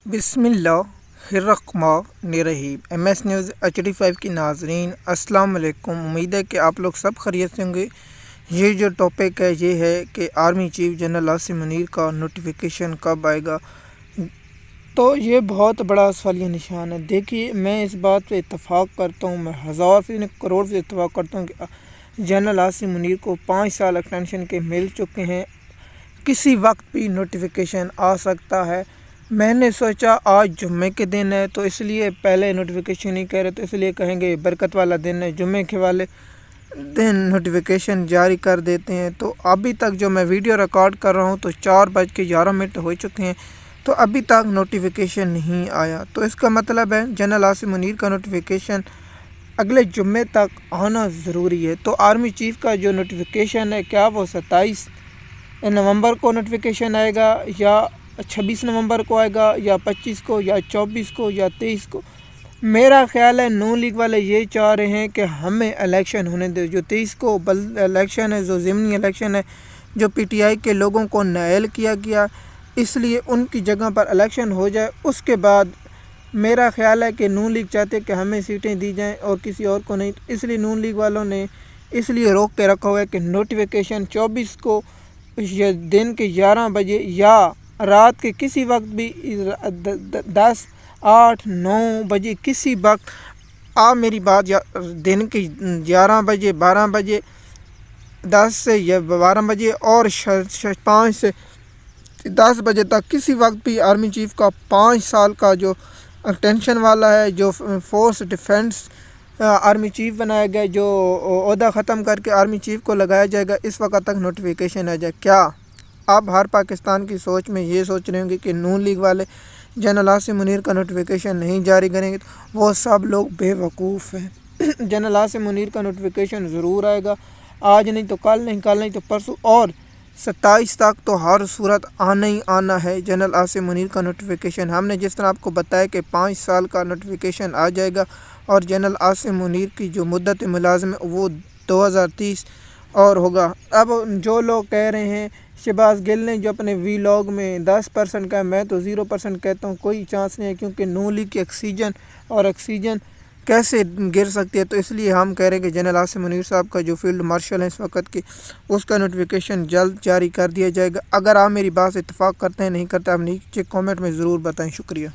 बिस्मिल्लाहिर्रहमानिर्रहीम। MS news HD5 की नाज़रीन अस्सलाम वालेकुम। उम्मीद है कि आप लोग सब खैरियत से होंगे। ये जो टॉपिक है ये है कि army chief general Asim Munir का नोटिफिकेशन कब आएगा। तो ये बहुत बड़ा सवालिया निशान है। देखिए, मैं इस बात पे इत्तफ़ाक़ करता हूँ, मैं हज़ार फीसद करोड़ से इत्तफ़ाक़ करता हूँ कि जनरल आसिम मुनीर को 5 साल एक्सटेंशन के मिल चुके हैं। किसी वक्त भी नोटिफिकेशन आ सकता है। मैंने सोचा आज जुम्मे के दिन है तो इसलिए पहले नोटिफिकेशन नहीं कह रहे, तो इसलिए कहेंगे बरकत वाला दिन है, जुम्मे के वाले दिन नोटिफिकेशन जारी कर देते हैं। तो अभी तक जो मैं वीडियो रिकॉर्ड कर रहा हूँ तो 4:11 हो चुके हैं, तो अभी तक नोटिफिकेशन नहीं आया। तो इसका मतलब है जनरल आसिम मुनीर का नोटिफिकेशन अगले जुम्मे तक आना ज़रूरी है। तो आर्मी चीफ का जो नोटिफिकेशन है, क्या वो 27 नवंबर को नोटिफिकेशन आएगा या 26 नवंबर को आएगा या 25 को या 24 को या 23 को? मेरा ख्याल है नून लीग वाले ये चाह रहे हैं कि हमें इलेक्शन होने दे। जो 23 को इलेक्शन है, जो ज़िमनी इलेक्शन है, जो PTI के लोगों को नाअहल किया गया, इसलिए उनकी जगह पर इलेक्शन हो जाए। उसके बाद मेरा ख्याल है कि नून लीग चाहते हैं कि हमें सीटें दी जाएं और किसी और को नहीं। इसलिए नून लीग वालों ने इसलिए रोक के रखा हुआ है कि नोटिफिकेशन 24 को या दिन के 11 बजे या रात के किसी वक्त भी 10, 8, 9 बजे किसी वक्त आप मेरी बात, या दिन के 11 बजे, 12 बजे, 10 से या 12 बजे और 5 से 10 बजे तक किसी वक्त भी आर्मी चीफ का 5 साल का जो टेंशन वाला है, जो फोर्स डिफेंस आर्मी चीफ बनाया गया, जो ओहदा ख़त्म करके आर्मी चीफ को लगाया जाएगा, इस वक्त तक नोटिफिकेशन आ जाए। क्या आप हर पाकिस्तान की सोच में ये सोच रहे होंगे कि नून लीग वाले जनरल आसिम मुनीर का नोटिफिकेशन नहीं जारी करेंगे? तो वो सब लोग बेवकूफ़ हैं। जनरल आसिम मुनीर का नोटिफिकेशन ज़रूर आएगा, आज नहीं तो कल, नहीं कल नहीं तो परसों, और 27 तक तो हर सूरत आना ही आना है जनरल आसिम मुनीर का नोटिफिकेशन। हमने जिस तरह आपको बताया कि 5 साल का नोटिफिकेशन आ जाएगा और जनरल आसिम मुनीर की जो मुद्दत मुलाज़म है वो 2030 और होगा। अब जो लोग कह रहे हैं, शहबाज गिल ने जो अपने वीलॉग में 10% का, मैं तो 0% कहता हूँ, कोई चांस नहीं है, क्योंकि नून लीग की ऑक्सीजन कैसे गिर सकती है। तो इसलिए हम कह रहे हैं कि जनरल आसिम मुनीर साहब का जो फील्ड मार्शल है इस वक्त की, उसका नोटिफिकेशन जल्द जारी कर दिया जाएगा। अगर आप मेरी बात से इत्तफ़ाक़ करते हैं, नहीं करते, आप नीचे कमेंट में ज़रूर बताएं। शुक्रिया।